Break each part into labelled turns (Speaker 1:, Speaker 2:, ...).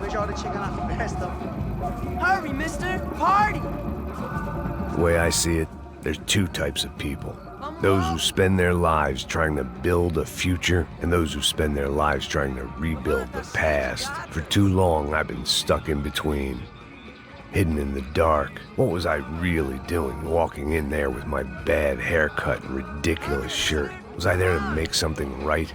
Speaker 1: vejo a hora de chegar na festa. Hurry, mister! Party!
Speaker 2: The way I see it, there's two types of people. Those who spend their lives trying to build a future, and those who spend their lives trying to rebuild the past. For too long, I've been stuck in between. Hidden in the dark. What was I really doing walking in there with my bad haircut and ridiculous shirt? Was I there to make something right?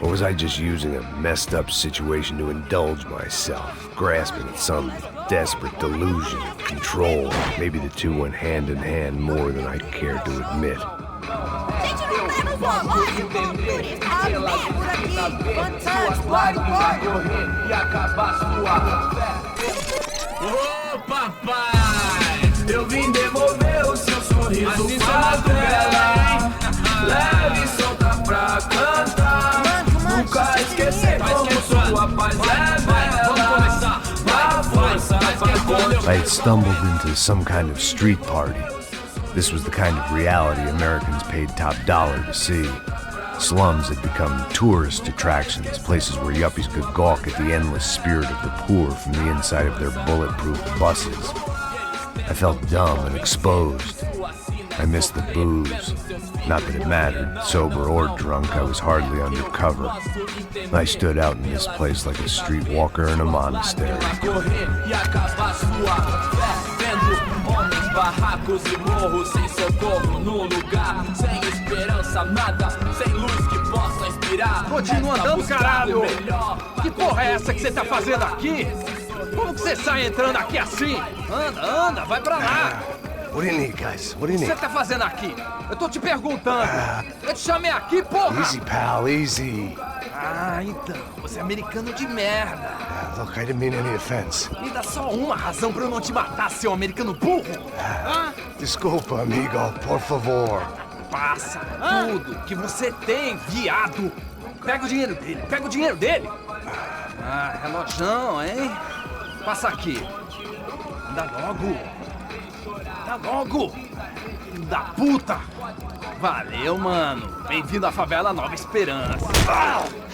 Speaker 2: Or was I just using a messed up situation to indulge myself, grasping at some desperate delusion of control? Maybe the two went hand in hand more than I cared to admit.
Speaker 3: Ô papai, eu vim devolver o seu sorriso bela. Leve e solta pra cantar. Nunca esquecer como sua paz é bela. Dá força pra
Speaker 2: I had stumbled into some kind of street party. This was the kind of reality Americans paid top dollar to see. Slums had become tourist attractions, places where yuppies could gawk at the endless spirit of the poor from the inside of their bulletproof buses. I felt dumb and exposed. I missed the booze. Not that it mattered, sober or drunk, I was hardly undercover. I stood out in this place like a streetwalker in a monastery.
Speaker 3: Barracos e morros sem socorro num lugar sem esperança, nada, sem luz que possa inspirar.
Speaker 4: Continua andando, caralho! Que porra é essa que você tá fazendo aqui? Como que você sai entrando aqui assim? Anda, vai pra lá!
Speaker 2: What do you need, guys? What do you
Speaker 4: O que
Speaker 2: need?
Speaker 4: você tá fazendo aqui? Eu tô te perguntando! Eu te chamei aqui, porra!
Speaker 2: Easy, pal, easy.
Speaker 4: Ah, então, você é americano de merda!
Speaker 2: Look, I didn't mean any offense.
Speaker 4: Me dá só uma razão pra eu não te matar, seu americano burro!
Speaker 2: Desculpa, amigo, por favor.
Speaker 4: Passa tudo que você tem, viado! Pega o dinheiro dele! Ah, relojão, hein? Passa aqui! Dá logo! Filho da puta! Valeu, mano! Bem-vindo à favela Nova Esperança!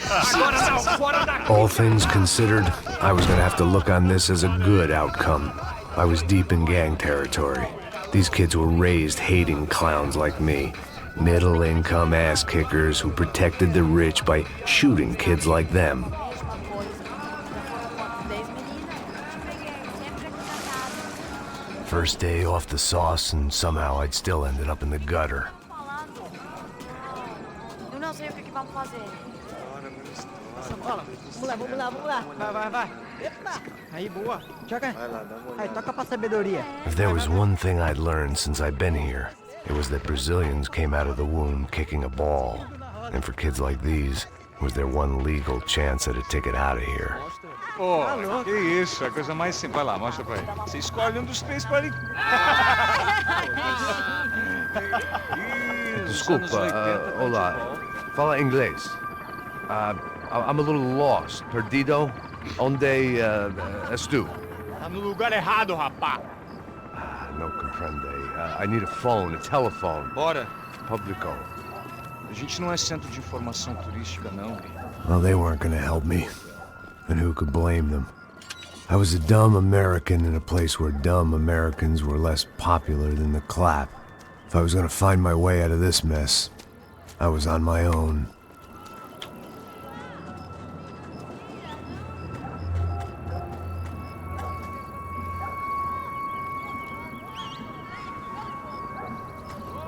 Speaker 4: Agora não, fora daqui!
Speaker 2: All things considered, I was gonna have to look on this as a good outcome. I was deep in gang territory. These kids were raised hating clowns like me. Middle-income ass-kickers who protected the rich by shooting kids like them. First day off the sauce, and somehow I'd still ended up in the gutter.
Speaker 5: Eu não sei o que vamos fazer.
Speaker 1: Vamos lá. Vai. Eita! Aí, boa. Joga. Aí, toca pra sabedoria.
Speaker 2: If there was one thing I'd learned since I'd been here, it was that Brazilians came out of the womb kicking a ball. And for kids like these, it was their one legal chance at a ticket out of here.
Speaker 6: Pô, que isso, é a coisa mais simples. Vai lá, mostra pra ele. Você escolhe um dos três para ele.
Speaker 2: Desculpa, olá. Fala inglês. I'm a little lost. Perdido? Onde és tu?
Speaker 6: Tá no lugar errado, rapá.
Speaker 2: No comprende. I need a phone, a telephone.
Speaker 6: Bora.
Speaker 2: Publico.
Speaker 6: A gente não é centro de informação turística, não.
Speaker 2: Well, they weren't gonna help me. And who could blame them? I was a dumb American in a place where dumb Americans were less popular than the clap. If I was gonna find my way out of this mess, I was on my own.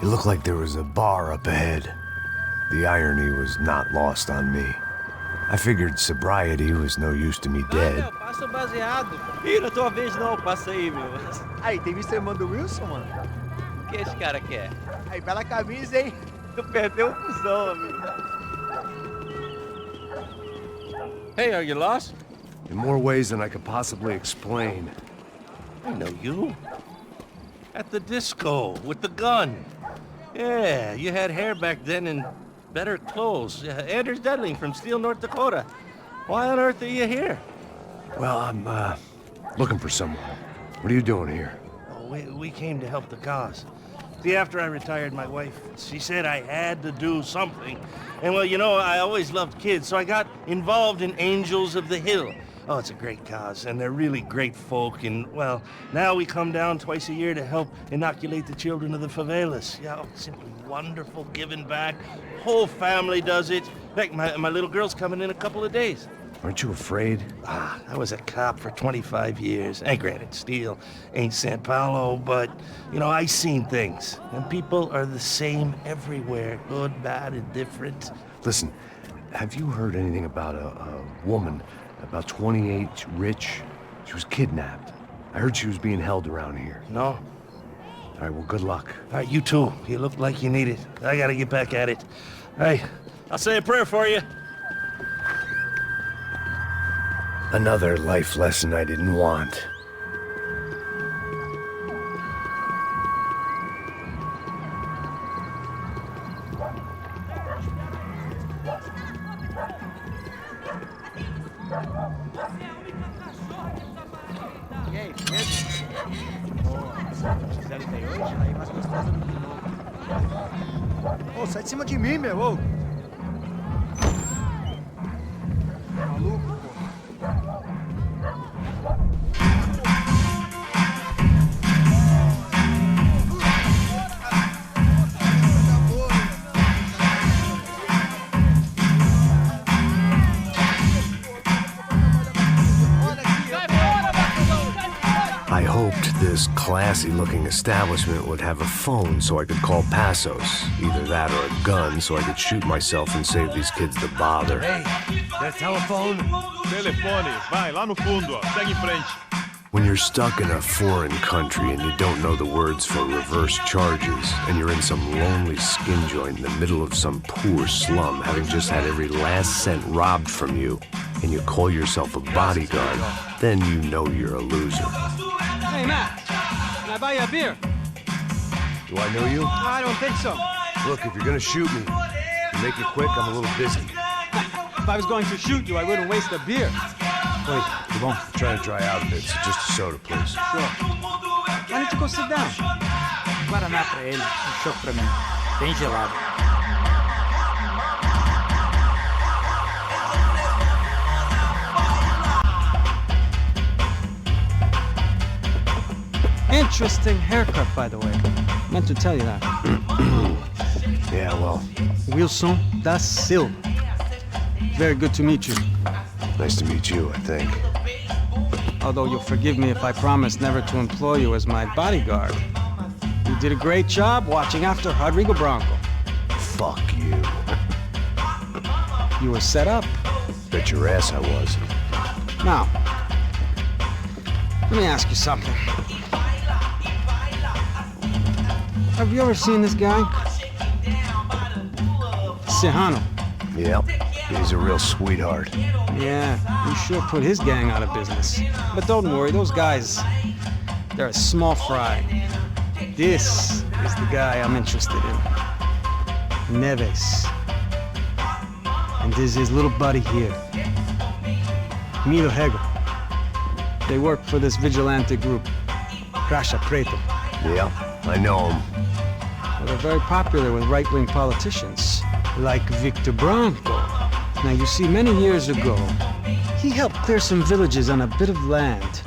Speaker 2: It looked like there was a bar up ahead. The irony was not lost on me. I figured sobriety was no use to me dead.
Speaker 1: Passa o baseado. Ih, não é tua vez não, passa aí, meu. Aí, tem visto a irmã do Wilson, mano?
Speaker 7: O que esse cara quer?
Speaker 1: Aí, bela camisa, hein? Tu perdeu o cuzão, amigo.
Speaker 7: Hey, are you lost?
Speaker 2: In more ways than I could possibly explain.
Speaker 7: I know you. At the disco, with the gun. Yeah, you had hair back then and better clothes. Anders Dedling from Steele, North Dakota. Why on earth are you here?
Speaker 2: Well, I'm, looking for someone. What are you doing here?
Speaker 7: We came to help the cause. See, after I retired, my wife, she said I had to do something. And well, you know, I always loved kids, so I got involved in Angels of the Hill. Oh, it's a great cause, and they're really great folk, and, well, now we come down twice a year to help inoculate the children of the favelas. Yeah, oh, simply wonderful, giving back. Whole family does it. In fact, my little girl's coming in a couple of days.
Speaker 2: Aren't you afraid?
Speaker 7: I was a cop for 25 years. And granted, Steel ain't San Paulo, but, you know, I seen things. And people are the same everywhere, good, bad, and different.
Speaker 2: Listen, have you heard anything about a woman, about 28, rich? She was kidnapped. I heard she was being held around here.
Speaker 7: No?
Speaker 2: All right, well, good luck.
Speaker 7: All right, you too. You look like you need it. I gotta get back at it. Hey, I'll say a prayer for you.
Speaker 2: Another life lesson I didn't want.
Speaker 1: E aí, beleza? Gisele veio hoje? Aí mais gostosa do mundo. Ô, sai de cima de mim, meu! Ô. Maluco, pô.
Speaker 2: I hoped this classy-looking establishment would have a phone so I could call Passos. Either that or a gun so I could shoot myself and save these kids the bother.
Speaker 7: Hey, that telephone?
Speaker 6: Telefone, vai, lá no fundo, ó. Segue em frente.
Speaker 2: When you're stuck in a foreign country and you don't know the words for reverse charges, and you're in some lonely skin joint in the middle of some poor slum, having just had every last cent robbed from you, and you call yourself a bodyguard, then you know you're a loser.
Speaker 1: Hey, Matt, can I buy you a beer?
Speaker 2: Do I know you?
Speaker 1: I don't think so.
Speaker 2: Look, if you're gonna shoot me, make it quick, I'm a little busy.
Speaker 1: If I was going to shoot you, I wouldn't waste a beer.
Speaker 2: Wait, come on. I'm trying to dry out a bit, so just a soda, please.
Speaker 1: Sure. Why don't you go sit down? Guaraná pra ele, chopp pra mim. Bem gelado. Interesting haircut, by the way. Meant to tell you that.
Speaker 2: Yeah, well,
Speaker 1: Wilson da Silva. Very good to meet you.
Speaker 2: nice to meet you, I think.
Speaker 1: Although you'll forgive me if I promise never to employ you as my bodyguard. You did a great job watching after Rodrigo Branco.
Speaker 2: Fuck you.
Speaker 1: You were set up.
Speaker 2: Bet your ass I was.
Speaker 1: Now, let me ask you something. Have you ever seen this guy? Serrano.
Speaker 2: Yep, he's a real sweetheart.
Speaker 1: Yeah, you sure put his gang out of business. But don't worry, those guys, they're a small fry. This is the guy I'm interested in. Neves. And this is his little buddy here. Milo Hegel. They work for this vigilante group, Crasha Preto.
Speaker 2: Yeah, I know him.
Speaker 1: Well, they're very popular with right-wing politicians, like Victor Branco. Now, you see, many years ago, he helped clear some villages on a bit of land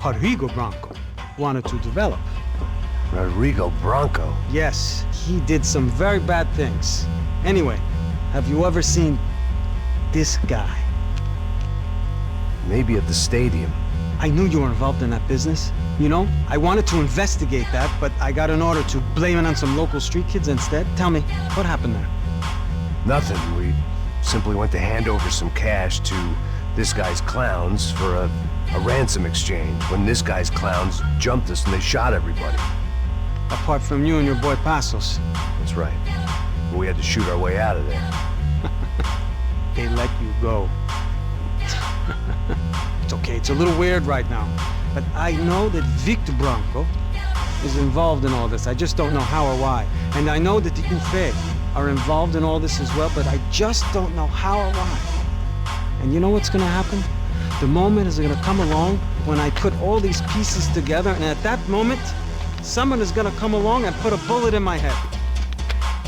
Speaker 1: Rodrigo Branco wanted to develop.
Speaker 2: Rodrigo Branco?
Speaker 1: Yes, he did some very bad things. Anyway, have you ever seen this guy?
Speaker 2: Maybe at the stadium.
Speaker 1: I knew you were involved in that business. You know, I wanted to investigate that, but I got an order to blame it on some local street kids instead. Tell me, what happened there?
Speaker 2: Nothing. We simply went to hand over some cash to this guy's clowns for a ransom exchange when this guy's clowns jumped us and they shot everybody.
Speaker 1: Apart from you and your boy Passos.
Speaker 2: That's right. We had to shoot our way out of there.
Speaker 1: They let you go. It's okay, it's a little weird right now. But I know that Victor Branco is involved in all this. I just don't know how or why. And I know that the UFE are involved in all this as well, but I just don't know how or why. And you know what's gonna happen? The moment is gonna come along when I put all these pieces together, and at that moment, someone is gonna come along and put a bullet in my head.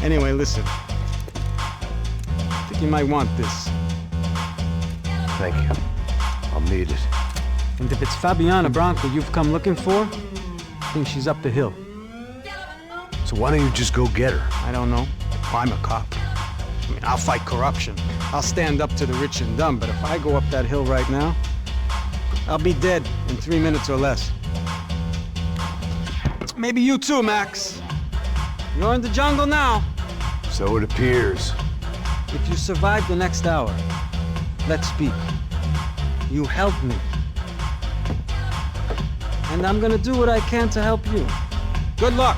Speaker 1: Anyway, listen. I think you might want this.
Speaker 2: Thank you. I'll need it.
Speaker 1: And if it's Fabiana Branco you've come looking for, I think she's up the hill.
Speaker 2: So why don't you just go get her?
Speaker 1: I don't know. I'm a cop. I mean, I'll fight corruption. I'll stand up to the rich and dumb, but if I go up that hill right now, I'll be dead in 3 minutes or less. Maybe you too, Max. You're in the jungle now.
Speaker 2: So it appears.
Speaker 1: If you survive the next hour, let's speak. You help me. And I'm gonna do what I can to help you. Good luck.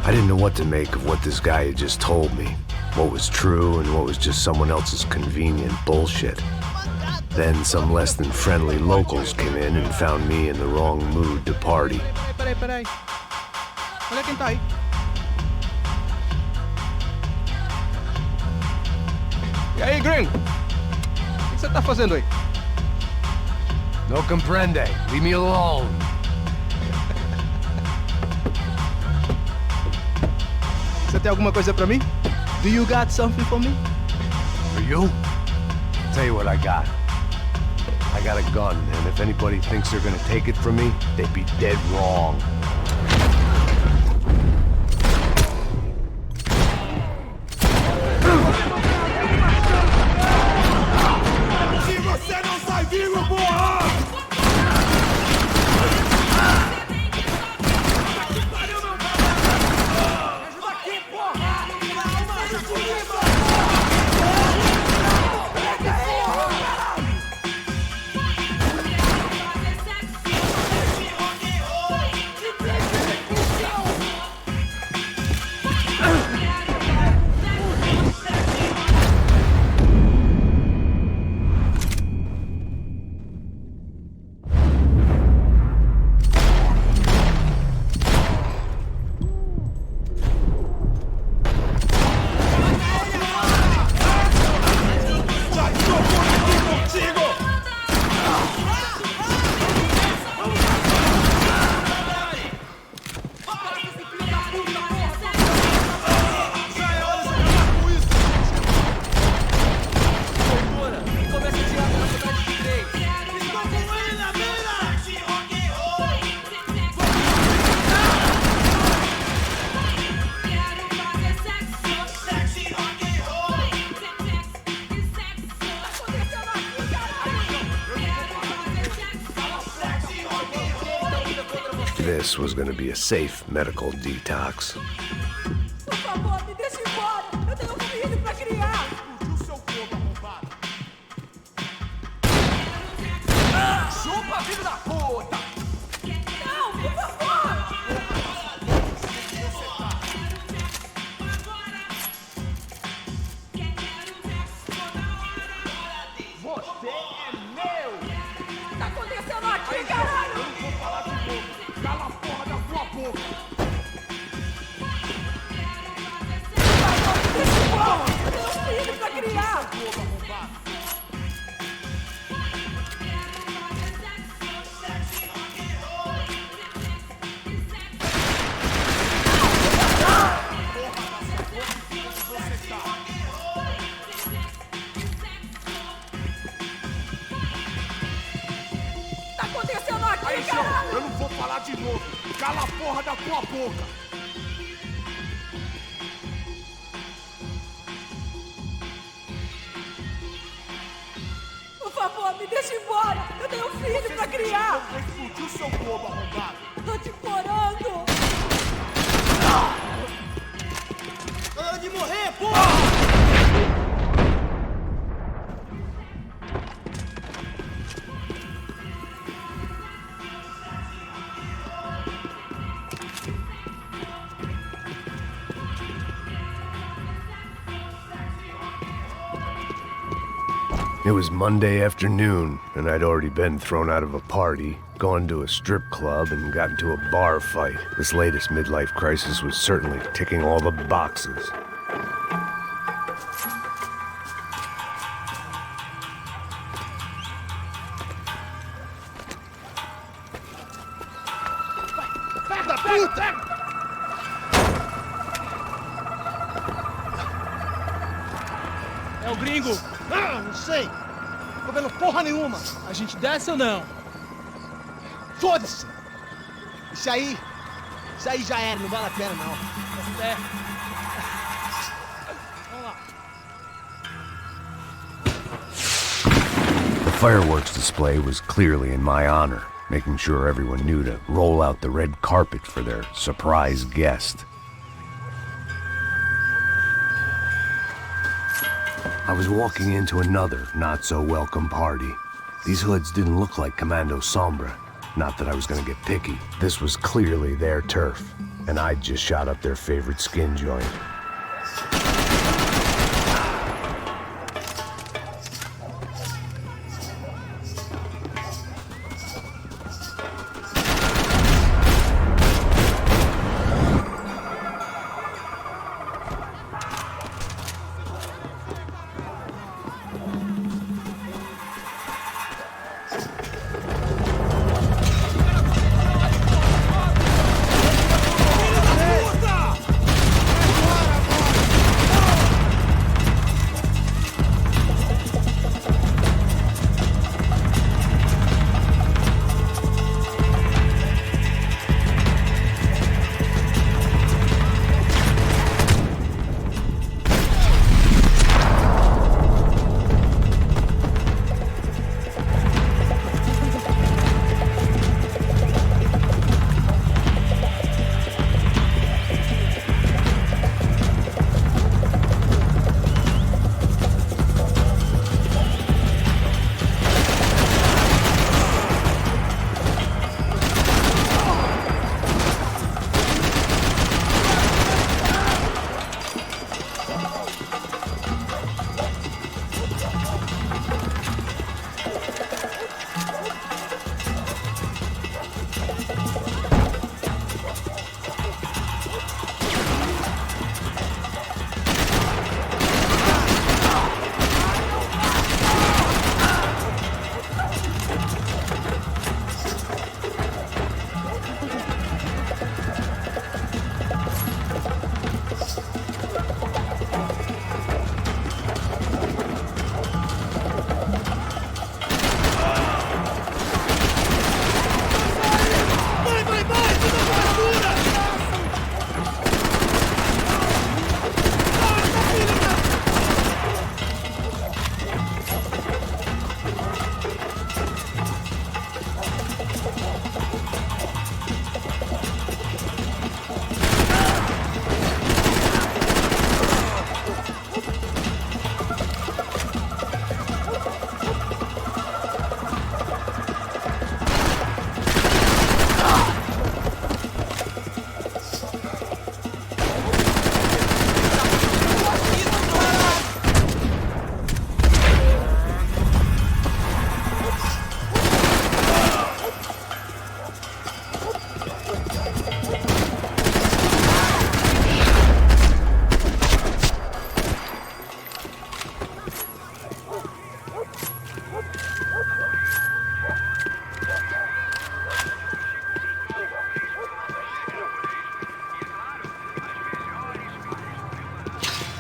Speaker 2: I didn't know what to make of what this guy had just told me. What was true and what was just someone else's convenient bullshit. Then some less than friendly locals came in and found me in the wrong mood to party.
Speaker 8: Peraí. Olha quem tá aí. E aí, gringo? O que você tá fazendo aí?
Speaker 2: No comprende. Leave me alone.
Speaker 8: Você tem alguma coisa pra mim? Do you got something for me?
Speaker 2: For you? Tell you what I got. I got a gun, and if anybody thinks they're gonna take it from me, they'd be dead wrong.
Speaker 3: Se você não sai vivo, porra!
Speaker 2: This was gonna be a safe medical detox.
Speaker 5: Por favor, me deixe embora. Eu tenho um filho pra criar.
Speaker 3: Chupa, filho da puta!
Speaker 5: Não, por favor.
Speaker 3: Você é meu!
Speaker 5: Tá acontecendo aqui, caralho?
Speaker 3: Eu não vou falar de novo! Cala a porra da tua boca!
Speaker 5: Deixa embora. Eu tenho um filho pra criar. Tá acontecendo aqui,
Speaker 3: Aí, João,
Speaker 5: caralho?
Speaker 3: eu não vou falar de novo! Cala a porra da tua boca!
Speaker 5: Por favor, me deixe embora. Eu tenho um filho pra criar.
Speaker 3: Eu vou explodir o seu globo arrombado!
Speaker 5: Tô te implorando.
Speaker 3: Hora de morrer, porra!
Speaker 2: It was Monday afternoon, and I'd already been thrown out of a party, gone to a strip club, and got into a bar fight. This latest midlife crisis was certainly ticking all the boxes.
Speaker 8: É o gringo.
Speaker 9: Ah, não sei.
Speaker 8: tô vendo porra nenhuma.
Speaker 9: A gente desce ou não?
Speaker 8: Foda-se! Isso aí já era, não vale a pena não.
Speaker 9: Tá certo. Vamos lá.
Speaker 2: The fireworks display was clearly in my honor, making sure everyone knew to roll out the red carpet for their surprise guest. I was walking into another not-so-welcome party. These hoods didn't look like Commando Sombra. Not that I was gonna get picky. This was clearly their turf, and I'd just shot up their favorite skin joint.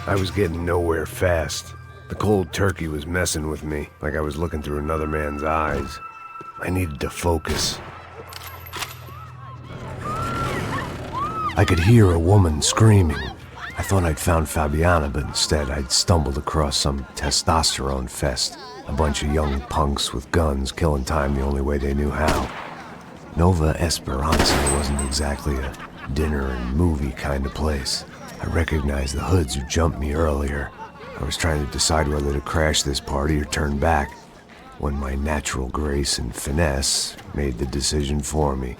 Speaker 2: I was getting nowhere fast. The cold turkey was messing with me, like I was looking through another man's eyes. I needed to focus. I could hear a woman screaming. I thought I'd found Fabiana, but instead I'd stumbled across some testosterone fest. A bunch of young punks with guns killing time the only way they knew how. Nova Esperanza wasn't exactly a dinner and movie kind of place. I recognized the hoods who jumped me earlier. I was trying to decide whether to crash this party or turn back, when my natural grace and finesse made the decision for me.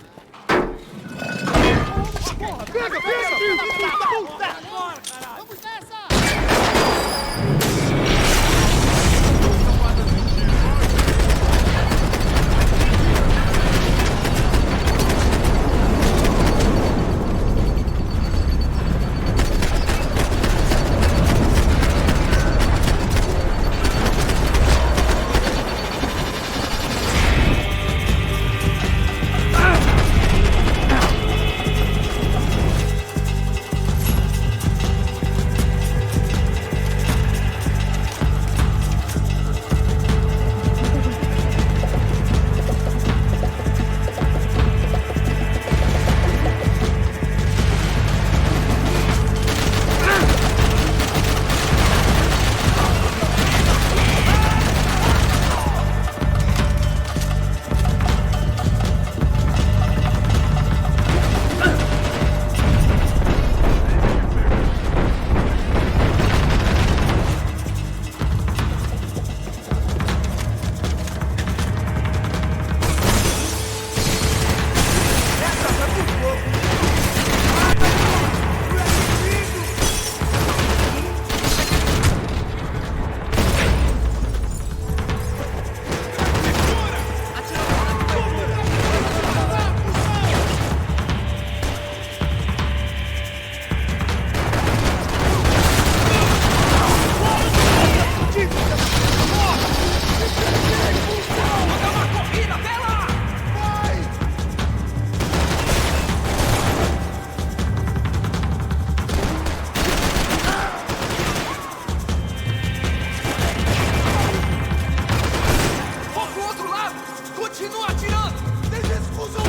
Speaker 3: Continua atirando! Vocês escusam!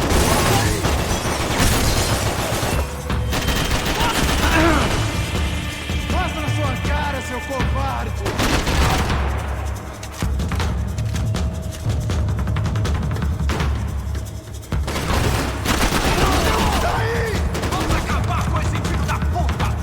Speaker 3: Mostra na sua cara, seu covarde! Vamos acabar com esse filho da puta!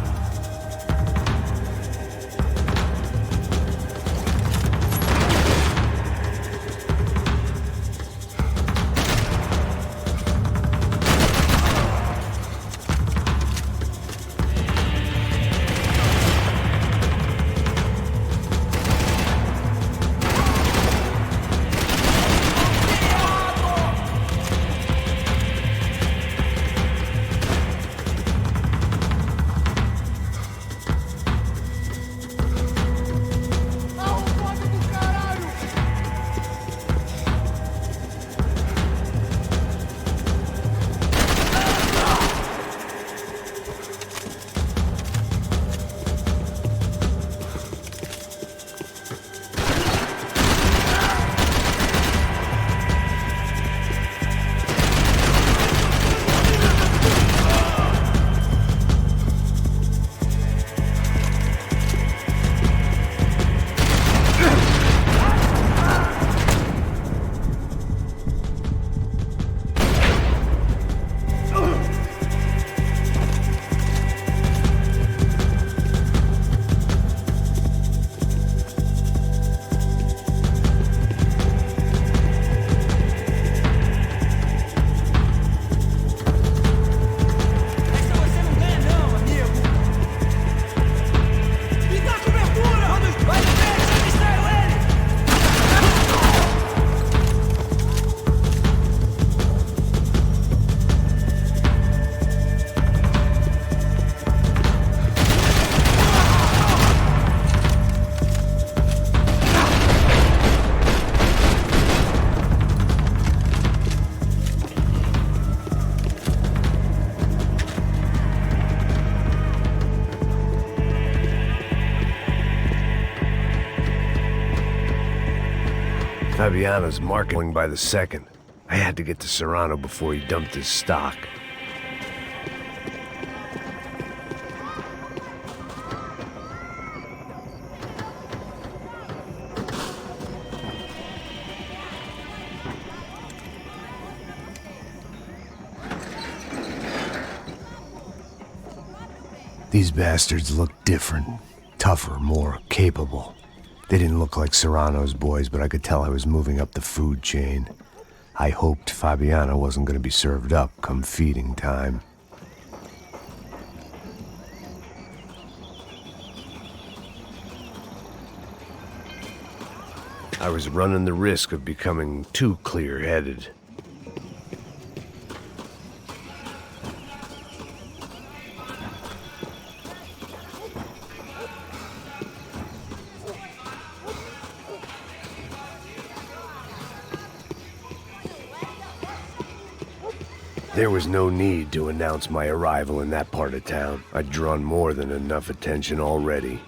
Speaker 2: Fabiano's marketing by the second. I had to get to Serrano before he dumped his stock. These bastards look different, tougher, more capable. They didn't look like Serrano's boys, but I could tell I was moving up the food chain. I hoped Fabiano wasn't going to be served up come feeding time. I was running the risk of becoming too clear-headed. There was no need to announce my arrival in that part of town. I'd drawn more than enough attention already.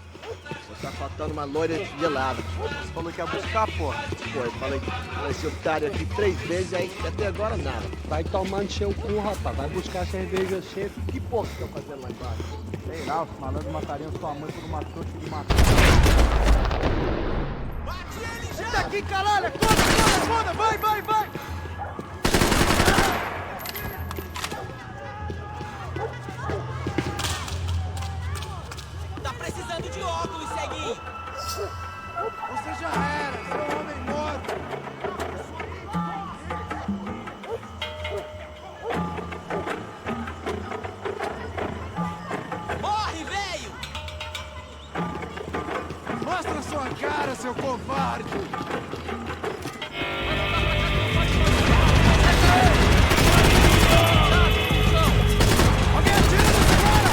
Speaker 8: Tá faltando uma loira gelada. Você falou que ia buscar, porra. Pô, eu falei esse otário aqui 3 vezes, aí até agora nada.
Speaker 1: Vai tomando seu cu, rapaz. Vai buscar cerveja cedo.
Speaker 8: Que porra que estão fazendo lá embaixo?
Speaker 10: Sei lá, os malandros matariam sua mãe por uma trouxa de matar.
Speaker 3: Bate ele já! Tá aqui, caralho! Acorda! Vai! Tá precisando de óculos, ceguinho! Você já era, seu homem morto! Morre, velho! Mostra sua cara, seu covarde! Alguém atira nesse cara!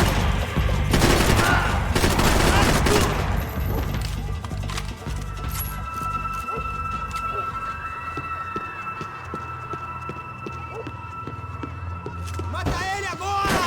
Speaker 3: Mata ele agora!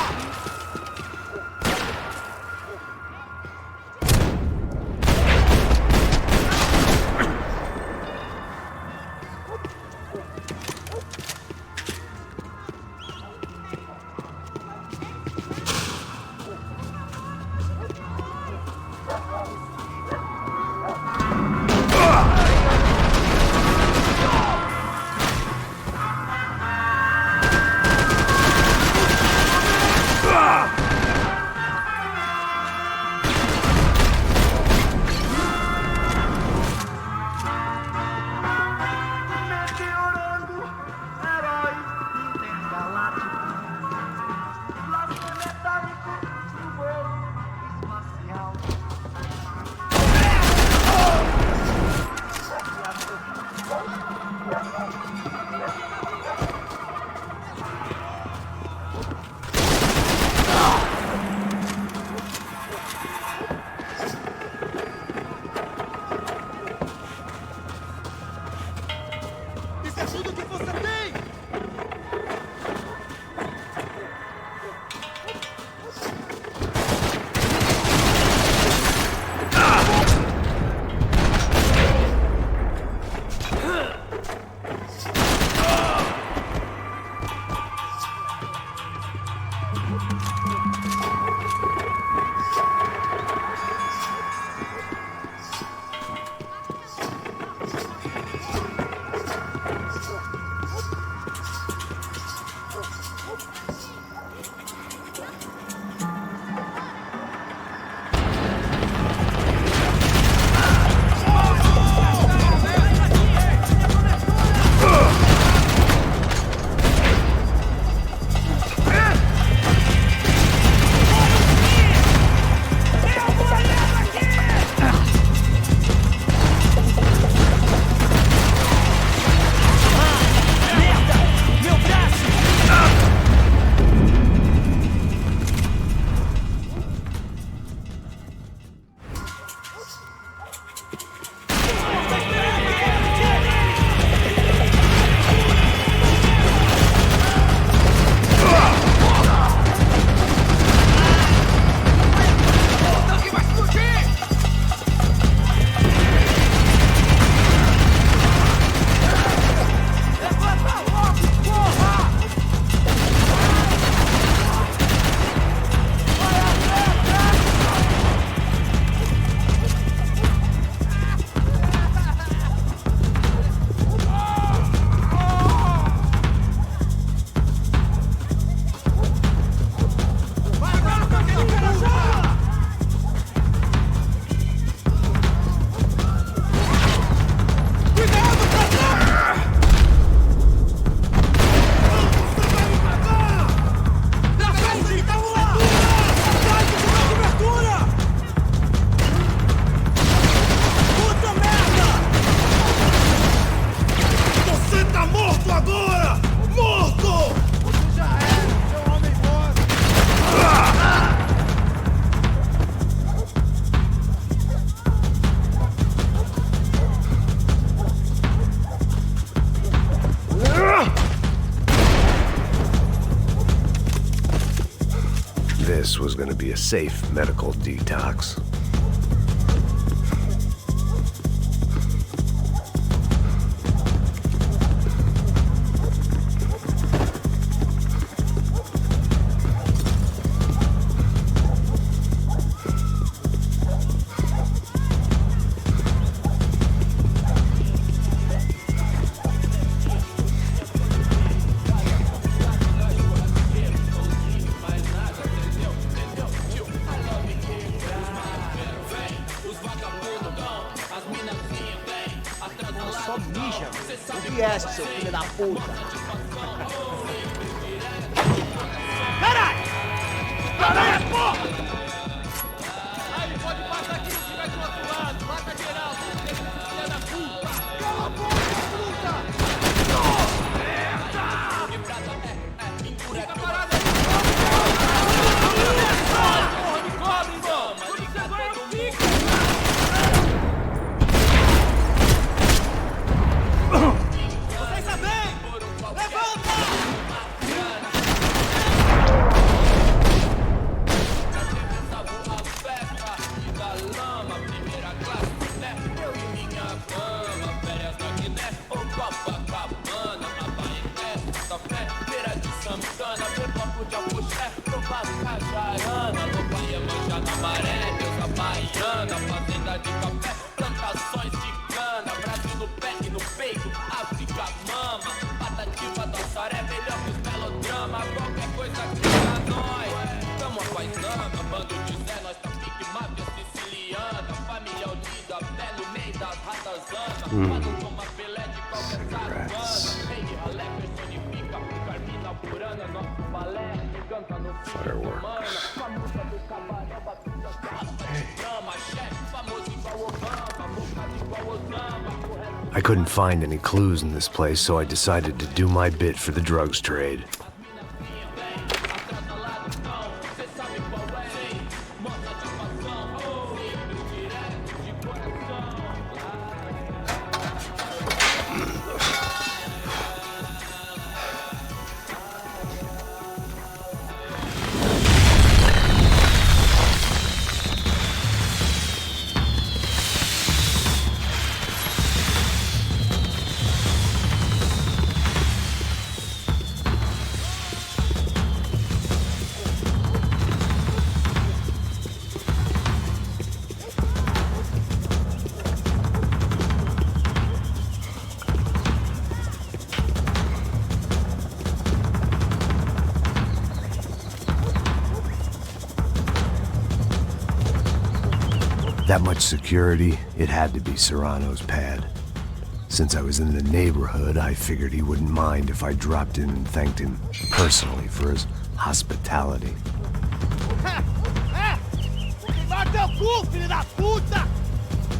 Speaker 2: This was going to be a safe medical detox.
Speaker 8: Só mija, o vieste, seu filho da puta.
Speaker 3: Caralho! Caralho, porra! Aí, pode passar aqui se tiver do outro lado. Mata geral, filha da puta! Cala a boca, puta! Merda! Fica parado aí! Porra, me cobre, irmão! Tudo que você agora não fica! Você está bem? Levanta!
Speaker 2: Fireworks. I couldn't find any clues in this place, so I decided to do my bit for the drugs trade. That much security, it had to be Serrano's pad. Since I was in the neighborhood, I figured he wouldn't mind if I dropped in and thanked him personally for his hospitality.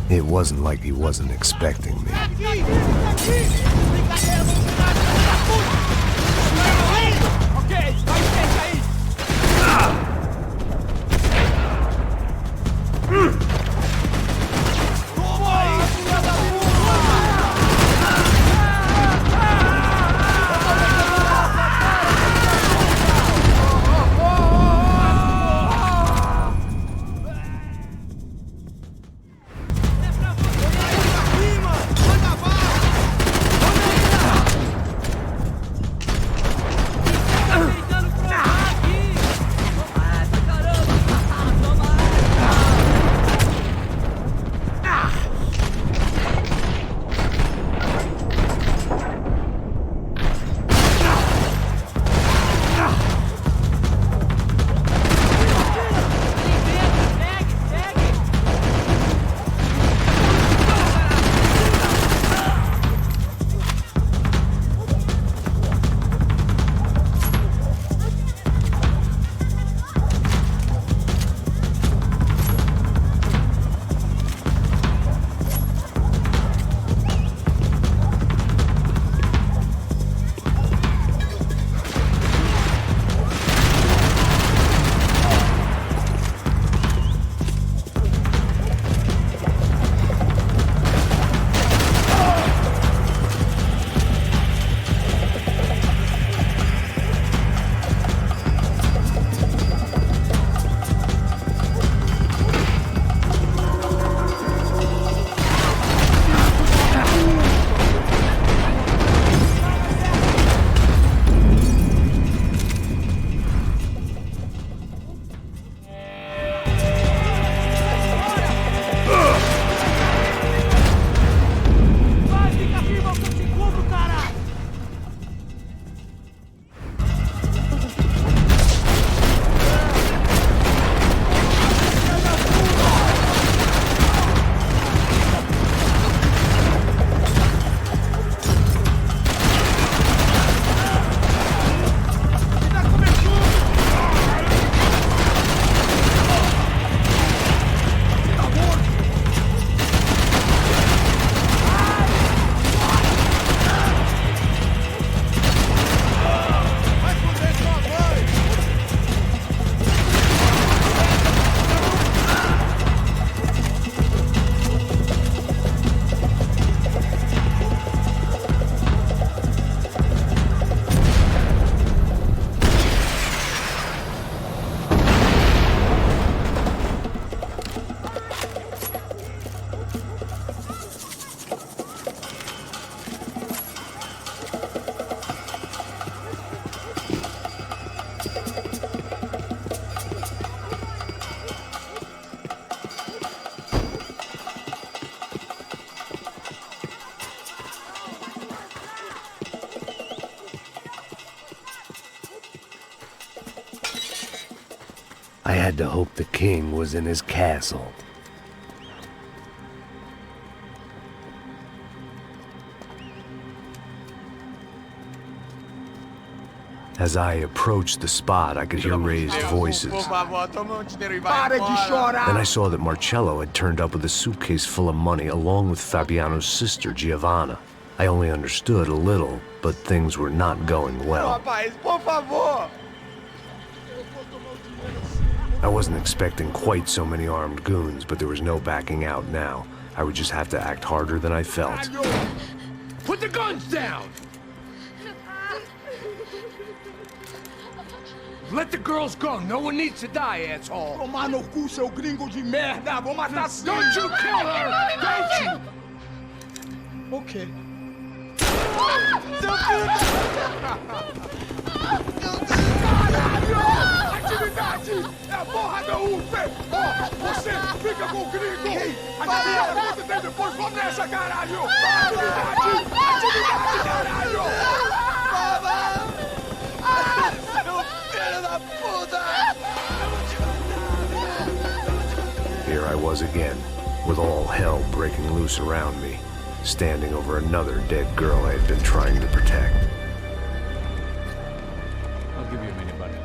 Speaker 2: It wasn't like he wasn't expecting me. I had to hope the king was in his castle. As I approached the spot, I could hear raised voices.
Speaker 3: Para de
Speaker 2: Then I saw that Marcello had turned up with a suitcase full of money along with Fabiano's sister, Giovanna. I only understood a little, but things were not going well.
Speaker 3: Rapaz, por favor.
Speaker 2: I wasn't expecting quite so many armed goons, but there was no backing out now. I would just have to act harder than I felt.
Speaker 3: Put the guns down. Let the girls go. No one needs to die, asshole. Tomar no cu, seu gringo de merda. Vou matar sim. Don't you kill her. Don't you? Okay. Seu filho Caralho! Atividade! É a porra da UF! Ó, você fica com o gringo! A galera conta tem depois, vamos nessa, caralho! Atividade! Atividade, caralho! Meu filho da puta!
Speaker 2: Here I was again, with all hell breaking loose around me, standing over another dead girl I had been trying to protect.
Speaker 6: I'll give you a minute, buddy.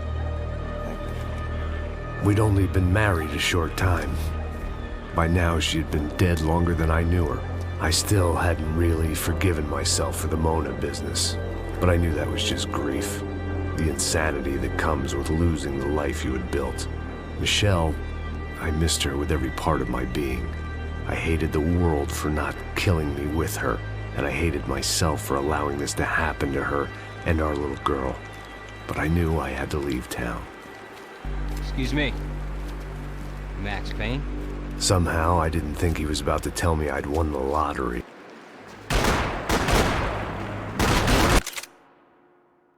Speaker 2: We'd only been married a short time. By now, she had been dead longer than I knew her. I still hadn't really forgiven myself for the Mona business, but I knew that was just grief. The insanity that comes with losing the life you had built. Michelle, I missed her with every part of my being. I hated the world for not killing me with her, and I hated myself for allowing this to happen to her and our little girl. But I knew I had to leave town.
Speaker 11: Excuse me. Max Payne?
Speaker 2: Somehow, I didn't think he was about to tell me I'd won the lottery.